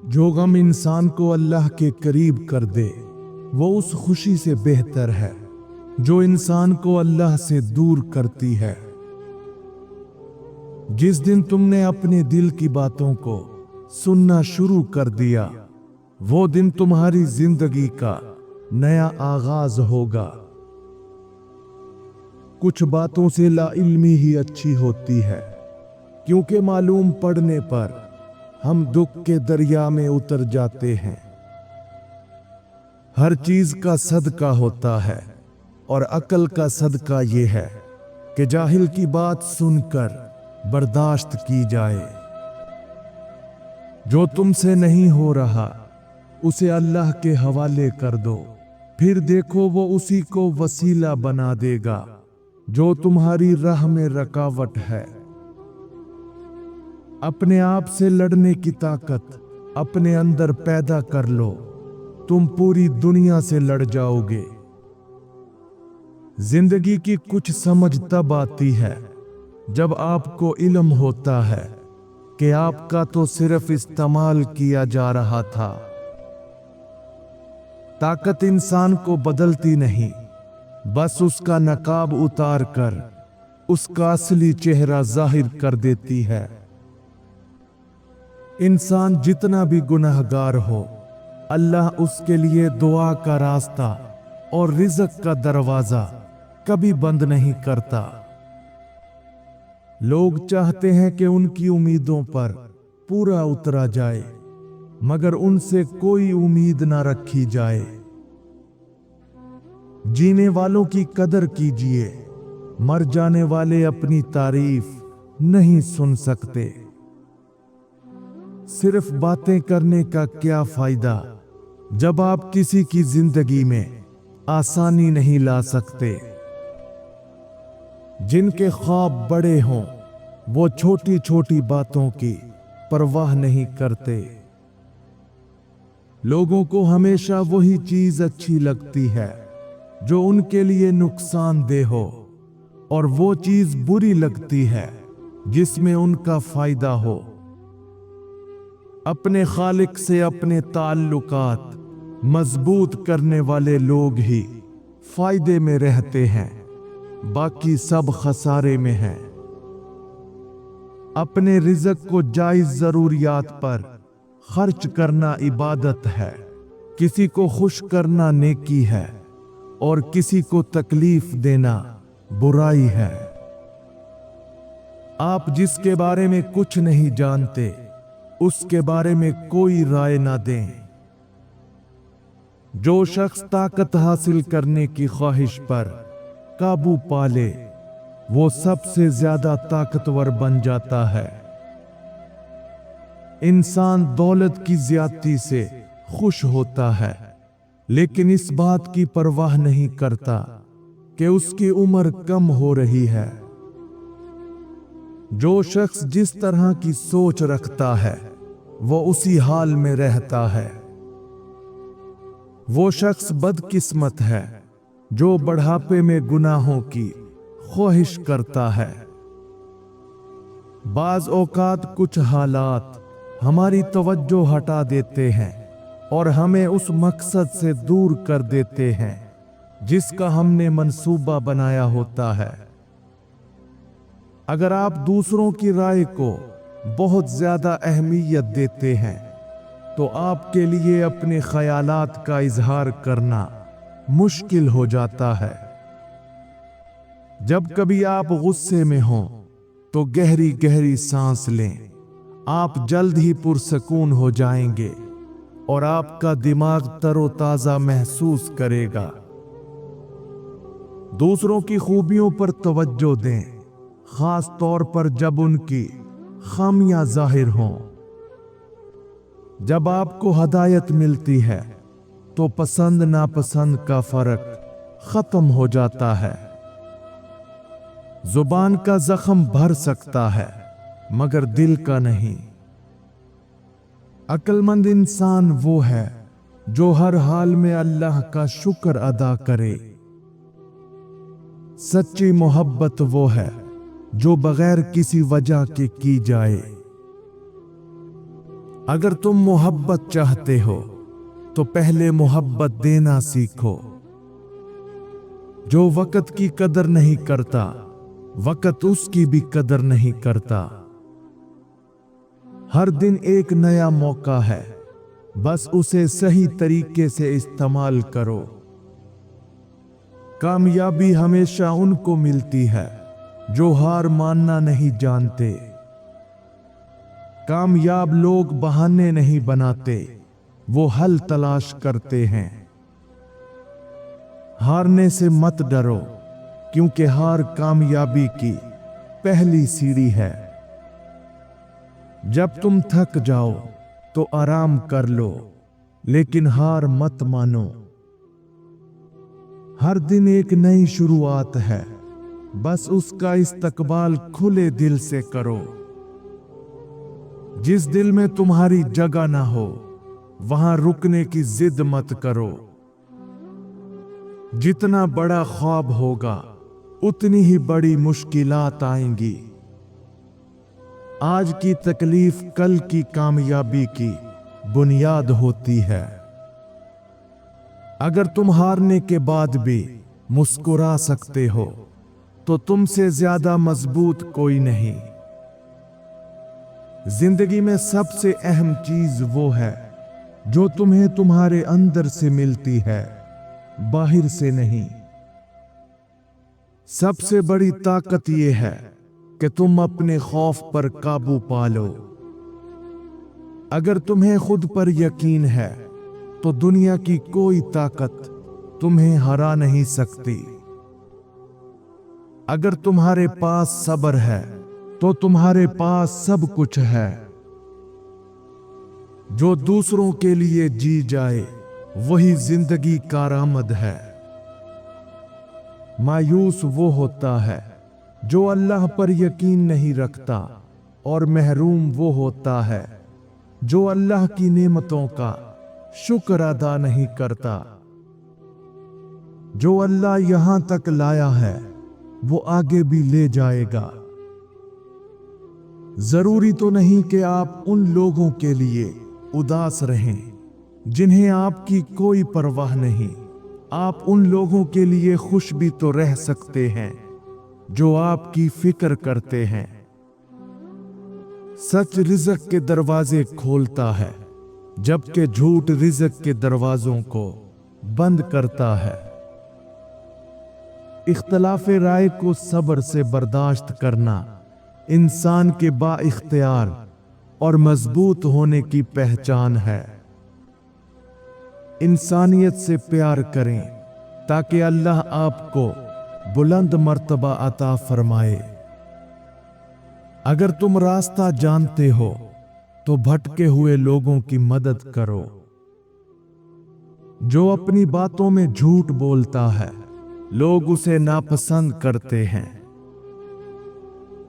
जो गम इंसान को अल्लाह के करीब कर दे वो उस खुशी से बेहतर है जो इंसान को अल्लाह से दूर करती है। जिस दिन तुमने अपने दिल की बातों को सुनना शुरू कर दिया वो दिन तुम्हारी जिंदगी का नया आगाज होगा। कुछ बातों से लाइल्मी ही अच्छी होती है क्योंकि मालूम पड़ने पर हम दुख के दरिया में उतर जाते हैं। हर चीज का सदका होता है और अकल का सदका ये है कि जाहिल की बात सुनकर बर्दाश्त की जाए। जो तुमसे नहीं हो रहा उसे अल्लाह के हवाले कर दो, फिर देखो वो उसी को वसीला बना देगा जो तुम्हारी राह में रुकावट है। अपने आप से लड़ने की ताकत अपने अंदर पैदा कर लो, तुम पूरी दुनिया से लड़ जाओगे। जिंदगी की कुछ समझ तब आती है जब आपको इल्म होता है कि आपका तो सिर्फ इस्तेमाल किया जा रहा था। ताकत इंसान को बदलती नहीं, बस उसका नकाब उतार कर उसका असली चेहरा जाहिर कर देती है। इंसान जितना भी गुनहगार हो अल्लाह उसके लिए दुआ का रास्ता और रिज़्क का दरवाजा कभी बंद नहीं करता। लोग चाहते हैं कि उनकी उम्मीदों पर पूरा उतरा जाए मगर उनसे कोई उम्मीद ना रखी जाए। जीने वालों की कदर कीजिए, मर जाने वाले अपनी तारीफ नहीं सुन सकते। सिर्फ बातें करने का क्या फायदा जब आप किसी की जिंदगी में आसानी नहीं ला सकते। जिनके ख्वाब बड़े हों वो छोटी छोटी बातों की परवाह नहीं करते। लोगों को हमेशा वही चीज अच्छी लगती है जो उनके लिए नुकसानदेह हो और वो चीज बुरी लगती है जिसमें उनका फायदा हो। अपने खालिक से अपने ताल्लुकात मजबूत करने वाले लोग ही फायदे में रहते हैं, बाकी सब खसारे में हैं। अपने रिज़्क को जायज जरूरियात पर खर्च करना इबादत है, किसी को खुश करना नेकी है और किसी को तकलीफ देना बुराई है। आप जिसके बारे में कुछ नहीं जानते उसके बारे में कोई राय ना दें। जो शख्स ताकत हासिल करने की ख्वाहिश पर काबू पाले वो सबसे ज्यादा ताकतवर बन जाता है। इंसान दौलत की ज्यादती से खुश होता है लेकिन इस बात की परवाह नहीं करता कि उसकी उम्र कम हो रही है। जो शख्स जिस तरह की सोच रखता है वो उसी हाल में रहता है। वो शख्स बदकिस्मत है जो बढ़ापे में गुनाहों की ख्वाहिश करता है। बाज औकात कुछ हालात हमारी तवज्जो हटा देते हैं और हमें उस मकसद से दूर कर देते हैं जिसका हमने मंसूबा बनाया होता है। अगर आप दूसरों की राय को बहुत ज्यादा अहमियत देते हैं तो आपके लिए अपने ख्यालात का इजहार करना मुश्किल हो जाता है। जब कभी आप गुस्से में हों तो गहरी गहरी सांस लें, आप जल्द ही पुरसकून हो जाएंगे और आपका दिमाग तरोताजा महसूस करेगा। दूसरों की खूबियों पर तवज्जो दें, खास तौर पर जब उनकी खामियां जाहिर हों। जब आपको हदायत मिलती है तो पसंद नापसंद का फर्क खत्म हो जाता है। जुबान का जख्म भर सकता है मगर दिल का नहीं। अक्लमंद इंसान वो है जो हर हाल में अल्लाह का शुक्र अदा करे। सच्ची मोहब्बत वो है जो बगैर किसी वजह के की जाए। अगर तुम मोहब्बत चाहते हो तो पहले मोहब्बत देना सीखो। जो वक़्त की कदर नहीं करता, वक़्त उसकी भी कदर नहीं करता। हर दिन एक नया मौका है, बस उसे सही तरीके से इस्तेमाल करो। कामयाबी हमेशा उनको मिलती है जो हार मानना नहीं जानते। कामयाब लोग बहाने नहीं बनाते, वो हल तलाश करते हैं। हारने से मत डरो, क्योंकि हार कामयाबी की पहली सीढ़ी है। जब तुम थक जाओ तो आराम कर लो, लेकिन हार मत मानो। हर दिन एक नई शुरुआत है, बस उसका इस्तकबाल खुले दिल से करो। जिस दिल में तुम्हारी जगह ना हो, वहां रुकने की जिद मत करो। जितना बड़ा ख्वाब होगा, उतनी ही बड़ी मुश्किलात आएंगी। आज की तकलीफ कल की कामयाबी की बुनियाद होती है। अगर तुम हारने के बाद भी मुस्कुरा सकते हो, तो तुमसे ज्यादा मजबूत कोई नहीं। जिंदगी में सबसे अहम चीज वो है जो तुम्हें तुम्हारे अंदर से मिलती है, बाहर से नहीं। सबसे बड़ी ताकत ये है कि तुम अपने खौफ पर काबू पा लो। अगर तुम्हें खुद पर यकीन है, तो दुनिया की कोई ताकत तुम्हें हरा नहीं सकती। अगर तुम्हारे पास सब्र है, तो तुम्हारे पास सब कुछ है। जो दूसरों के लिए जी जाए, वही जिंदगी कारआमद है। मायूस वो होता है जो अल्लाह पर यकीन नहीं रखता, और महरूम वो होता है जो अल्लाह की नेमतों का शुक्र अदा नहीं करता। जो अल्लाह यहां तक लाया है, वो आगे भी ले जाएगा। जरूरी तो नहीं कि आप उन लोगों के लिए उदास रहें जिन्हें आपकी कोई परवाह नहीं। आप उन लोगों के लिए खुश भी तो रह सकते हैं जो आपकी फिक्र करते हैं। सच रिज़्क़ के दरवाजे खोलता है, जबकि झूठ रिज़्क़ के दरवाजों को बंद करता है। इख्तिलाफ़े राय को सब्र से बर्दाश्त करना इंसान के बाइख्तियार और मजबूत होने की पहचान है। इंसानियत से प्यार करें ताकि अल्लाह आपको बुलंद मर्तबा अता फरमाए। अगर तुम रास्ता जानते हो तो भटके हुए लोगों की मदद करो। जो अपनी बातों में झूठ बोलता है, लोग उसे नापसंद करते हैं।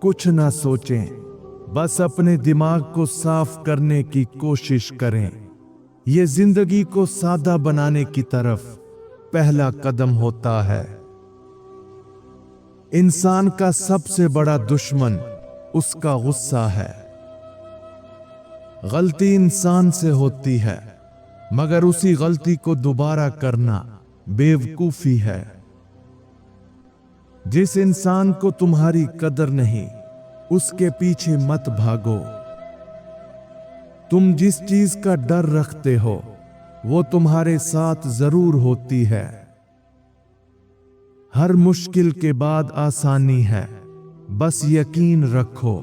कुछ ना सोचें, बस अपने दिमाग को साफ करने की कोशिश करें। ये जिंदगी को सादा बनाने की तरफ पहला कदम होता है। इंसान का सबसे बड़ा दुश्मन उसका गुस्सा है। गलती इंसान से होती है, मगर उसी गलती को दोबारा करना बेवकूफी है। जिस इंसान को तुम्हारी कदर नहीं, उसके पीछे मत भागो। तुम जिस चीज का डर रखते हो, वो तुम्हारे साथ जरूर होती है। हर मुश्किल के बाद आसानी है, बस यकीन रखो।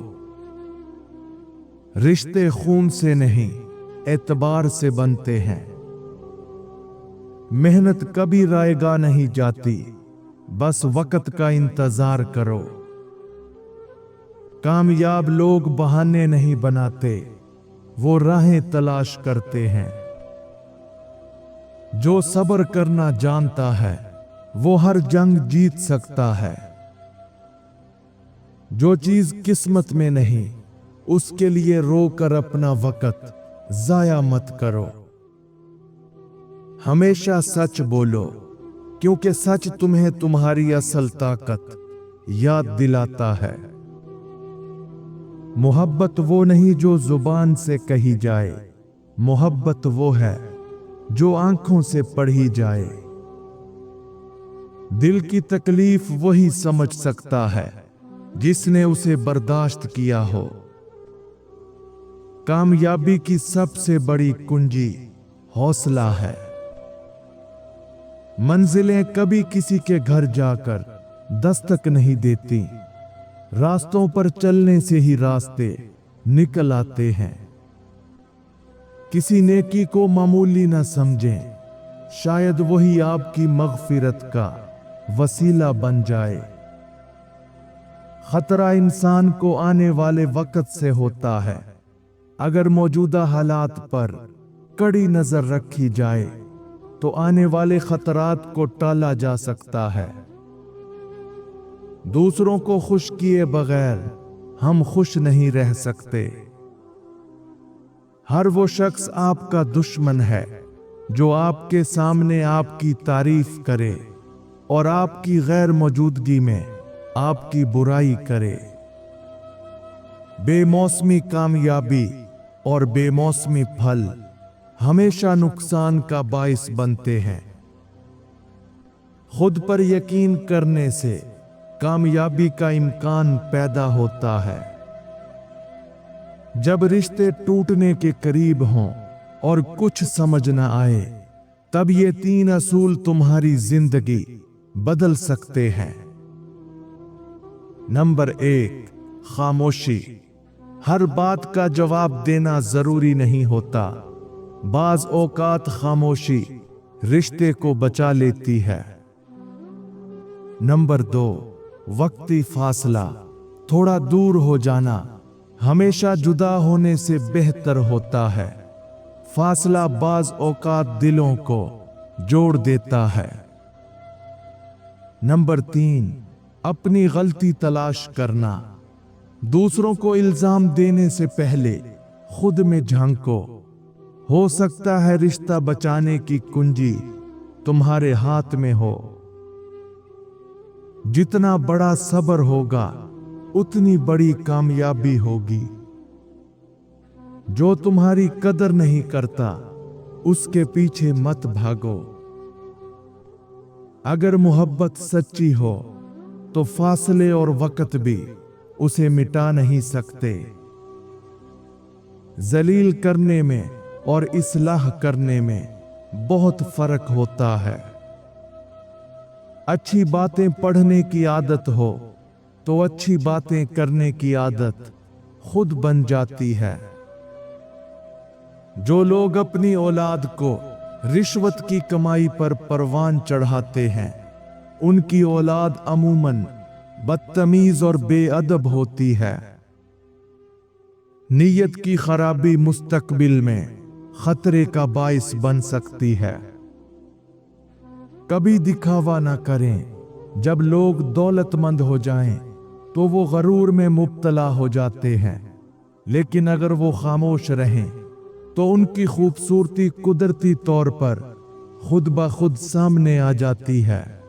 रिश्ते खून से नहीं, एतबार से बनते हैं। मेहनत कभी रायगा नहीं जाती, बस वक्त का इंतजार करो। कामयाब लोग बहाने नहीं बनाते, वो राहें तलाश करते हैं। जो सब्र करना जानता है, वो हर जंग जीत सकता है। जो चीज किस्मत में नहीं, उसके लिए रोकर अपना वक्त जाया मत करो। हमेशा सच बोलो, क्योंकि सच तुम्हें तुम्हारी असल ताकत याद दिलाता है। मोहब्बत वो नहीं जो जुबान से कही जाए, मोहब्बत वो है जो आंखों से पढ़ी जाए। दिल की तकलीफ वही समझ सकता है जिसने उसे बर्दाश्त किया हो। कामयाबी की सबसे बड़ी कुंजी हौसला है। मंजिलें कभी किसी के घर जाकर दस्तक नहीं देती, रास्तों पर चलने से ही रास्ते निकल आते हैं। किसी नेकी को मामूली न समझें, शायद वही आपकी मग़फ़िरत का वसीला बन जाए। खतरा इंसान को आने वाले वक्त से होता है। अगर मौजूदा हालात पर कड़ी नजर रखी जाए तो आने वाले खतरात को टाला जा सकता है। दूसरों को खुश किए बगैर हम खुश नहीं रह सकते। हर वो शख्स आपका दुश्मन है जो आपके सामने आपकी तारीफ करे और आपकी गैर मौजूदगी में आपकी बुराई करे। बेमौसमी कामयाबी और बेमौसमी फल हमेशा नुकसान का बाइस बनते हैं। खुद पर यकीन करने से कामयाबी का इम्कान पैदा होता है। जब रिश्ते टूटने के करीब हों और कुछ समझ न आए, तब ये 3 असूल तुम्हारी जिंदगी बदल सकते हैं। नंबर 1, खामोशी। हर बात का जवाब देना जरूरी नहीं होता। बाज औकात खामोशी रिश्ते को बचा लेती है। नंबर 2, वक्ती फासला। थोड़ा दूर हो जाना हमेशा जुदा होने से बेहतर होता है। फासला बाज औकात दिलों को जोड़ देता है। नंबर 3, अपनी गलती तलाश करना। दूसरों को इल्जाम देने से पहले खुद में झांको। हो सकता है रिश्ता बचाने की कुंजी तुम्हारे हाथ में हो। जितना बड़ा सब्र होगा उतनी बड़ी कामयाबी होगी। जो तुम्हारी कदर नहीं करता उसके पीछे मत भागो। अगर मोहब्बत सच्ची हो तो फासले और वक्त भी उसे मिटा नहीं सकते। जलील करने में और इस्लाह करने में बहुत फर्क होता है। अच्छी बातें पढ़ने की आदत हो तो अच्छी बातें करने की आदत खुद बन जाती है। जो लोग अपनी औलाद को रिश्वत की कमाई पर परवान चढ़ाते हैं, उनकी औलाद अमूमन बदतमीज और बेअदब होती है। नीयत की खराबी मुस्तकबिल में खतरे का बाइस बन सकती है। कभी दिखावा ना करें। जब लोग दौलतमंद हो जाएं, तो वो गरूर में मुब्तला हो जाते हैं, लेकिन अगर वो खामोश रहें तो उनकी खूबसूरती कुदरती तौर पर खुद ब खुद सामने आ जाती है।